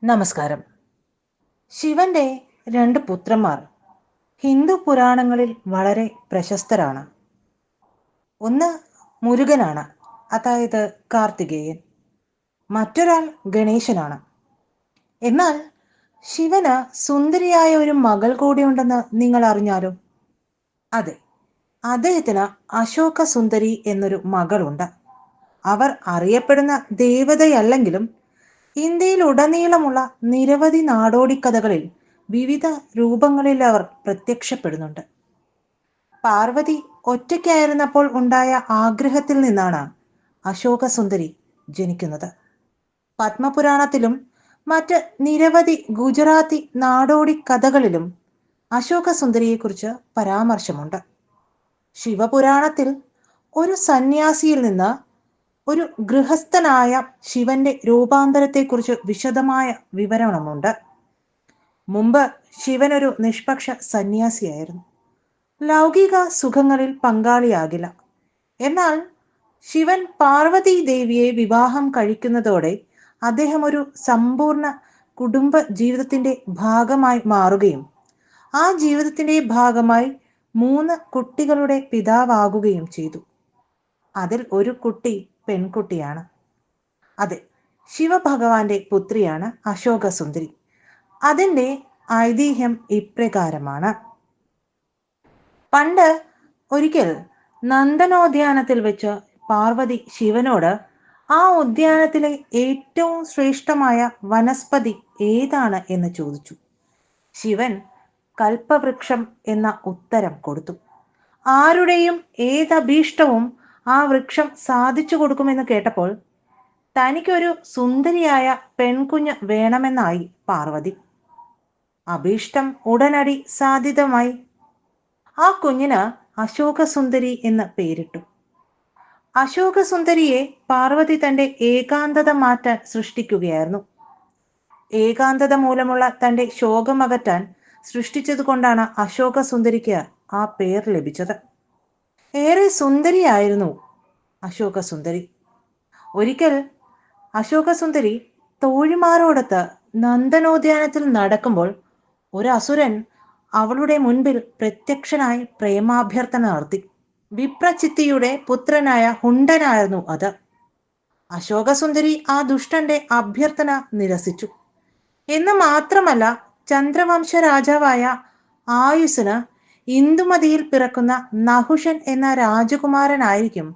നമസ്കാരം. ശിവന്റെ രണ്ട് പുത്രന്മാർ ഹിന്ദു പുരാണങ്ങളിൽ വളരെ പ്രശസ്തരാണ്. ഒന്ന് മുരുകനാണ്, അതായത് കാർത്തികേയൻ. മറ്റൊരാൾ ഗണേശനാണ്. എന്നാൽ ശിവന് സുന്ദരിയായ ഒരു മകൾ കൂടിയുണ്ടെന്ന് നിങ്ങൾ അറിഞ്ഞാലോ? അതെ, അദ്ദേഹത്തിന് അശോക സുന്ദരി എന്നൊരു മകളുണ്ട്. അവർ അറിയപ്പെടുന്ന ദേവതയല്ലെങ്കിലും ഇന്ത്യയിലുടനീളമുള്ള നിരവധി നാടോടിക്കഥകളിൽ വിവിധ രൂപങ്ങളിൽ അവർ പ്രത്യക്ഷപ്പെടുന്നുണ്ട്. പാർവതി ഒറ്റയ്ക്കായിരുന്നപ്പോൾ ഉണ്ടായ ആഗ്രഹത്തിൽ നിന്നാണ് അശോകസുന്ദരി ജനിക്കുന്നത്. പത്മപുരാണത്തിലും മറ്റ് നിരവധി ഗുജറാത്തി നാടോടി കഥകളിലും അശോകസുന്ദരിയെക്കുറിച്ച് പരാമർശമുണ്ട്. ശിവപുരാണത്തിൽ ഒരു സന്യാസിയിൽ നിന്ന് ഒരു ഗൃഹസ്ഥനായ ശിവന്റെ രൂപാന്തരത്തെക്കുറിച്ച് വിശദമായ വിവരണമുണ്ട്. മുമ്പ് ശിവൻ ഒരു നിഷ്പക്ഷ സന്യാസിയായിരുന്നു. ലൗകിക സുഖങ്ങളിൽ പങ്കാളിയാകില്ല. എന്നാൽ ശിവൻ പാർവതി ദേവിയെ വിവാഹം കഴിക്കുന്നതോടെ അദ്ദേഹം ഒരു സമ്പൂർണ്ണ കുടുംബ ജീവിതത്തിന്റെ ഭാഗമായി മാറുകയും ആ ജീവിതത്തിന്റെ ഭാഗമായി 3 കുട്ടികളുടെ പിതാവാകുകയും ചെയ്തു. അതിൽ ഒരു കുട്ടി പെൺകുട്ടിയാണ്. അതെ, ശിവഭഗവാന്റെ പുത്രിയാണ് അശോകസുന്ദരി. അതിൻ്റെ ഐതിഹ്യം ഇപ്രകാരമാണ്. പണ്ട് ഒരിക്കൽ നന്ദനോദ്യാനത്തിൽ വെച്ച് പാർവതി ശിവനോട് ആ ഉദ്യാനത്തിലെ ഏറ്റവും ശ്രേഷ്ഠമായ വനസ്പതി ഏതാണ് എന്ന് ചോദിച്ചു. ശിവൻ കൽപ്പവൃക്ഷം എന്ന ഉത്തരം കൊടുത്തു. ആരുടെയും ഏതഭീഷ്ടവും ആ വൃക്ഷം സാധിച്ചു കൊടുക്കുമെന്ന് കേട്ടപ്പോൾ തനിക്കൊരു സുന്ദരിയായ പെൺകുഞ്ഞ് വേണമെന്നായി പാർവതി. അഭീഷ്ടം ഉടനടി സാധ്യതമായി. ആ കുഞ്ഞിന് അശോകസുന്ദരി എന്ന് പേരിട്ടു. അശോകസുന്ദരിയെ പാർവതി തന്റെ ഏകാന്തത മാറ്റാൻ സൃഷ്ടിക്കുകയായിരുന്നു. ഏകാന്തത മൂലമുള്ള തന്റെ ശോകമകറ്റാൻ സൃഷ്ടിച്ചതുകൊണ്ടാണ് അശോകസുന്ദരിക്ക് ആ പേർ ലഭിച്ചത്. ഏറെ സുന്ദരിയായിരുന്നു അശോകസുന്ദരി. ഒരിക്കൽ അശോകസുന്ദരി തോഴിമാരോടൊത്ത് നന്ദനോദ്യാനത്തിൽ നടക്കുമ്പോൾ ഒരു അസുരൻ അവളുടെ മുൻപിൽ പ്രത്യക്ഷനായി പ്രേമാഭ്യർത്ഥന നടത്തി. വിപ്രചിത്തിയുടെ പുത്രനായ ഹുണ്ടനായിരുന്നു അത്. അശോകസുന്ദരി ആ ദുഷ്ടന്റെ അഭ്യർത്ഥന നിരസിച്ചു. എന്ന് മാത്രമല്ല, ചന്ദ്രവംശ രാജാവായ ആയുസിന് ഇന്ദുമതിയിൽ പിറക്കുന്ന നഹുഷൻ എന്ന രാജകുമാരനായിരിക്കും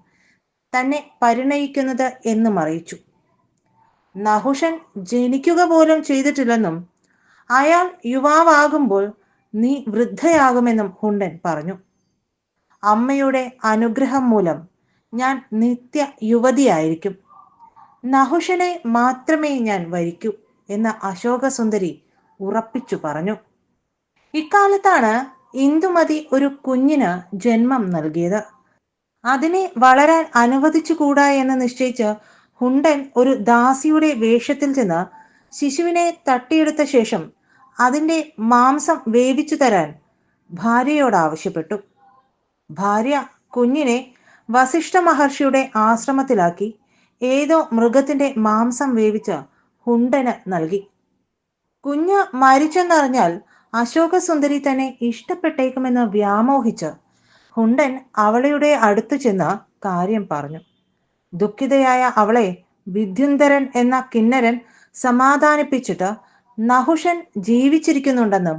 തന്നെ പരിണയിക്കുന്നത് എന്നും അറിയിച്ചു. നഹുഷൻ ജനിക്കുക പോലും ചെയ്തിട്ടില്ലെന്നും അയാൾ യുവാവാകുമ്പോൾ നീ വൃദ്ധയാകുമെന്നും ഹുണ്ടൻ പറഞ്ഞു. അമ്മയുടെ അനുഗ്രഹം മൂലം ഞാൻ നിത്യ യുവതിയായിരിക്കും. നഹുഷനെ മാത്രമേ ഞാൻ വരിക്കൂ എന്ന് അശോകസുന്ദരി ഉറപ്പിച്ചു പറഞ്ഞു. ഇക്കാലത്താണ് ഇന്ദുമതി ഒരു കുഞ്ഞിന് ജന്മം നൽകിയത്. അതിനെ വളരാൻ അനുവദിച്ചുകൂടാ എന്ന് നിശ്ചയിച്ച് ഹുണ്ടൻ ഒരു ദാസിയുടെ വേഷത്തിൽ ചെന്ന് ശിശുവിനെ തട്ടിയെടുത്ത ശേഷം അതിൻ്റെ മാംസം വേവിച്ചു തരാൻ ഭാര്യയോട് ആവശ്യപ്പെട്ടു. ഭാര്യ കുഞ്ഞിനെ വസിഷ്ഠ മഹർഷിയുടെ ആശ്രമത്തിലാക്കി ഏതോ മൃഗത്തിന്റെ മാംസം വേവിച്ച് ഹുണ്ടന് നൽകി. കുഞ്ഞ് മരിച്ചെന്നറിഞ്ഞാൽ അശോകസുന്ദരി തന്നെ ഇഷ്ടപ്പെട്ടേക്കുമെന്ന് വ്യാമോഹിച്ച് ഹുണ്ടൻ അവളുടെ അടുത്തു ചെന്ന് കാര്യം പറഞ്ഞു. ദുഃഖിതയായ അവളെ വിദ്യുന്ധരൻ എന്ന കിന്നരൻ സമാധാനിപ്പിച്ചിട്ട് നഹുഷൻ ജീവിച്ചിരിക്കുന്നുണ്ടെന്നും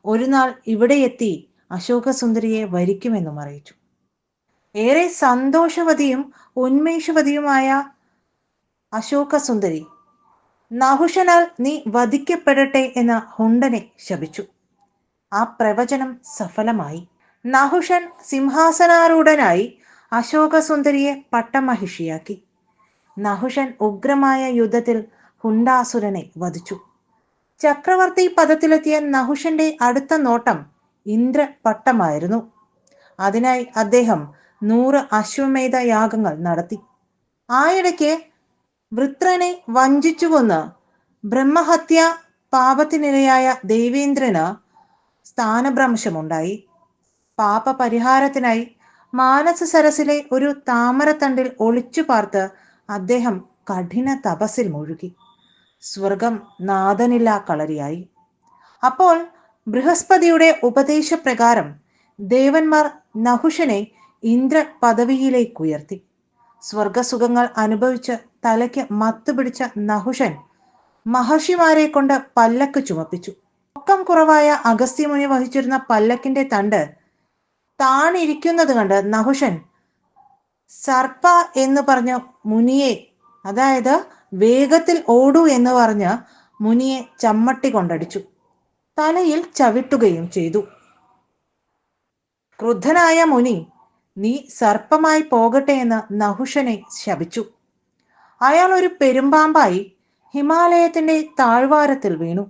ഒരു നാൾ ഇവിടെ എത്തി അശോകസുന്ദരിയെ വരിക്കുമെന്നും അറിയിച്ചു. ഏറെ സന്തോഷവതിയും ഉന്മേഷവതിയുമായ അശോകസുന്ദരി നഹുഷനാൽ നീ വധിക്കപ്പെടട്ടെ എന്ന് ഹുണ്ടനെ ശപിച്ചു. ആ പ്രവചനം സഫലമായി. നഹുഷൻ സിംഹാസനാരൂഢനായി അശോകസുന്ദരിയെ പട്ടമഹിഷിയാക്കി. നഹുഷൻ ഉഗ്രമായ യുദ്ധത്തിൽ ഹുണ്ടാസുരനെ വധിച്ചു. ചക്രവർത്തി പദത്തിലെത്തിയ നഹുഷന്റെ അടുത്ത നോട്ടം ഇന്ദ്രപട്ടമായിരുന്നു. അതിനായി അദ്ദേഹം 100 അശ്വമേധ യാഗങ്ങൾ നടത്തി. ആയിടയ്ക്ക് വൃത്രനെ വഞ്ചിച്ചു കൊന്ന് ബ്രഹ്മഹത്യ പാപത്തിനിരയായ ദേവേന്ദ്രന് സ്ഥാനഭ്രംശമുണ്ടായി. പാപപരിഹാരത്തിനായി മാനസ സരസിലെ ഒരു താമരത്തണ്ടിൽ ഒളിച്ചു പാർത്ത് അദ്ദേഹം കഠിന തപസ്സിൽ മുഴുകി. സ്വർഗം നാഥനില്ലാ കളരിയായി. അപ്പോൾ ബൃഹസ്പതിയുടെ ഉപദേശപ്രകാരം ദേവന്മാർ നഹുഷനെ ഇന്ദ്ര പദവിയിലേക്ക് ഉയർത്തി. സ്വർഗസുഖങ്ങൾ അനുഭവിച്ച് തലയ്ക്ക് മത്ത് പിടിച്ച നഹുഷൻ മഹർഷിമാരെ കൊണ്ട് പല്ലക്ക് ചുമപ്പിച്ചു. പൊക്കം കുറവായ അഗസ്ത്യമുനി വഹിച്ചിരുന്ന പല്ലക്കിന്റെ തണ്ട് താണിരിക്കുന്നത് കണ്ട് നഹുഷൻ സർപ്പ എന്ന് പറഞ്ഞ മുനിയെ, അതായത് വേഗത്തിൽ ഓടൂ എന്ന് പറഞ്ഞ് മുനിയെ ചമ്മട്ടി കൊണ്ടടിച്ചു. തലയിൽ ചവിട്ടുകയും ചെയ്തു. ക്രുദ്ധനായ മുനി നീ സർപ്പമായി പോകട്ടെ എന്ന് നഹുഷനെ ശപിച്ചു. അയാൾ ഒരു പെരുമ്പാമ്പായി ഹിമാലയത്തിന്റെ താഴ്വാരത്തിൽ വീണു.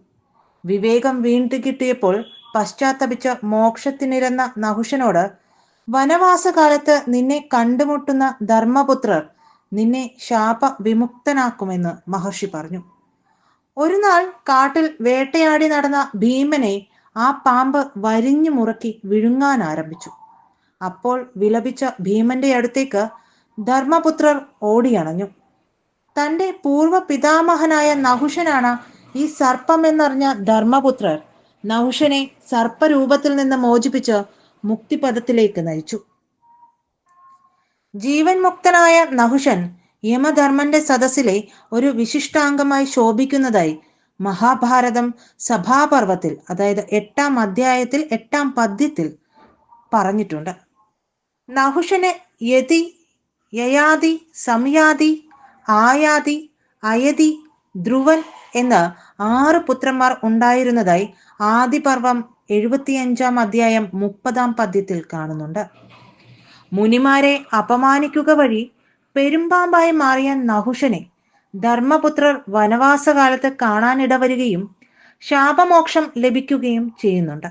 വിവേകം വീണ്ടു കിട്ടിയപ്പോൾ പശ്ചാത്തപിച്ച മോക്ഷത്തിനിരന്ന നഹുഷനോട് വനവാസകാലത്ത് നിന്നെ കണ്ടുമുട്ടുന്ന ധർമ്മപുത്രർ നിന്നെ ശാപ വിമുക്തനാക്കുമെന്ന് മഹർഷി പറഞ്ഞു. ഒരു നാൾ കാട്ടിൽ വേട്ടയാടി നടന്ന ഭീമനെ ആ പാമ്പ് വരിഞ്ഞു മുറുക്കി വിഴുങ്ങാൻ ആരംഭിച്ചു. അപ്പോൾ വിലപിച്ച ഭീമന്റെ അടുത്തേക്ക് ധർമ്മപുത്രർ ഓടിയണഞ്ഞു. തന്റെ പൂർവ്വ പിതാമഹനായ നഹുഷനാണ് ഈ സർപ്പം എന്നറിഞ്ഞ ധർമ്മപുത്രർ നഹുഷനെ സർപ്പരൂപത്തിൽ നിന്ന് മോചിപ്പിച്ച് മുക്തിപദത്തിലേക്ക് നയിച്ചു. ജീവൻ മുക്തനായ നഹുഷൻ യമധർമ്മന്റെ സദസ്സിലെ ഒരു വിശിഷ്ടാംഗമായി ശോഭിക്കുന്നതായി മഹാഭാരതം സഭാപർവത്തിൽ, അതായത് 8-ാം അധ്യായത്തിൽ 8-ാം പദ്യത്തിൽ പറഞ്ഞിട്ടുണ്ട്. നഹുഷന് യതി, യയാതി, സംയാതി, ആയാതി, അയതി, ധ്രുവൻ എന്ന് 6 പുത്രന്മാർ ഉണ്ടായിരുന്നതായി ആദിപർവം 75-ാം അധ്യായം 30-ാം പദ്യത്തിൽ കാണുന്നുണ്ട്. മുനിമാരെ അപമാനിക്കുക വഴി പെരുമ്പാമ്പായി മാറിയ നഹുഷനെ ധർമ്മപുത്രർ വനവാസകാലത്ത് കാണാനിടവരികയും ശാപമോക്ഷം ലഭിക്കുകയും ചെയ്യുന്നുണ്ട്.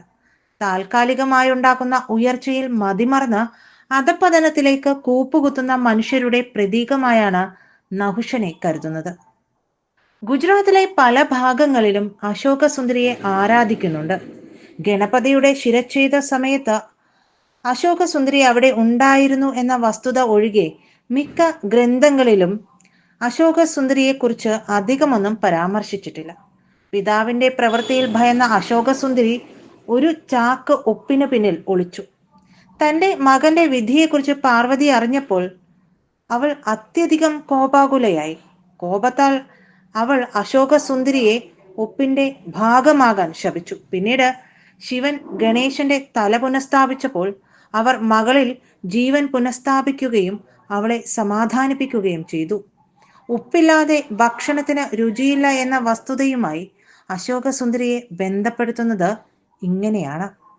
താൽക്കാലികമായുണ്ടാക്കുന്ന ഉയർച്ചയിൽ മതിമറന്ന് അധപതനത്തിലേക്ക് കൂപ്പുകുത്തുന്ന മനുഷ്യരുടെ പ്രതീകമായാണ് നഹുഷനെ കരുതുന്നത്. ഗുജറാത്തിലെ പല ഭാഗങ്ങളിലും അശോകസുന്ദരിയെ ആരാധിക്കുന്നുണ്ട്. ഗണപതിയുടെ ശിരച്ഛേദ സമയത്ത് അശോകസുന്ദരി അവിടെ ഉണ്ടായിരുന്നു എന്ന വസ്തുത ഒഴികെ മിക്ക ഗ്രന്ഥങ്ങളിലും അശോകസുന്ദരിയെക്കുറിച്ച് അധികമൊന്നും പരാമർശിച്ചിട്ടില്ല. പിതാവിന്റെ പ്രവൃത്തിയിൽ ഭയന്ന അശോകസുന്ദരി ഒരു ചാക്ക് ഒപ്പിന് പിന്നിൽ ഒളിച്ചു. തന്റെ മകന്റെ വിധിയെക്കുറിച്ച് പാർവതി അറിഞ്ഞപ്പോൾ അവൾ അത്യധികം കോപാകുലയായി. കോപത്താൽ അവൾ അശോകസുന്ദരിയെ ഒപ്പിന്റെ ഭാഗമാകാൻ ശപിച്ചു. പിന്നീട് ശിവൻ ഗണേശന്റെ തല പുനഃസ്ഥാപിച്ചപ്പോൾ അവർ മകളിൽ ജീവൻ പുനഃസ്ഥാപിക്കുകയും അവളെ സമാധാനിപ്പിക്കുകയും ചെയ്തു. ഉപ്പില്ലാതെ ഭക്ഷണത്തിന് രുചിയില്ല എന്ന വസ്തുതയുമായി അശോകസുന്ദരിയെ ബന്ധപ്പെടുത്തുന്നത് ഇങ്ങനെയാണ്.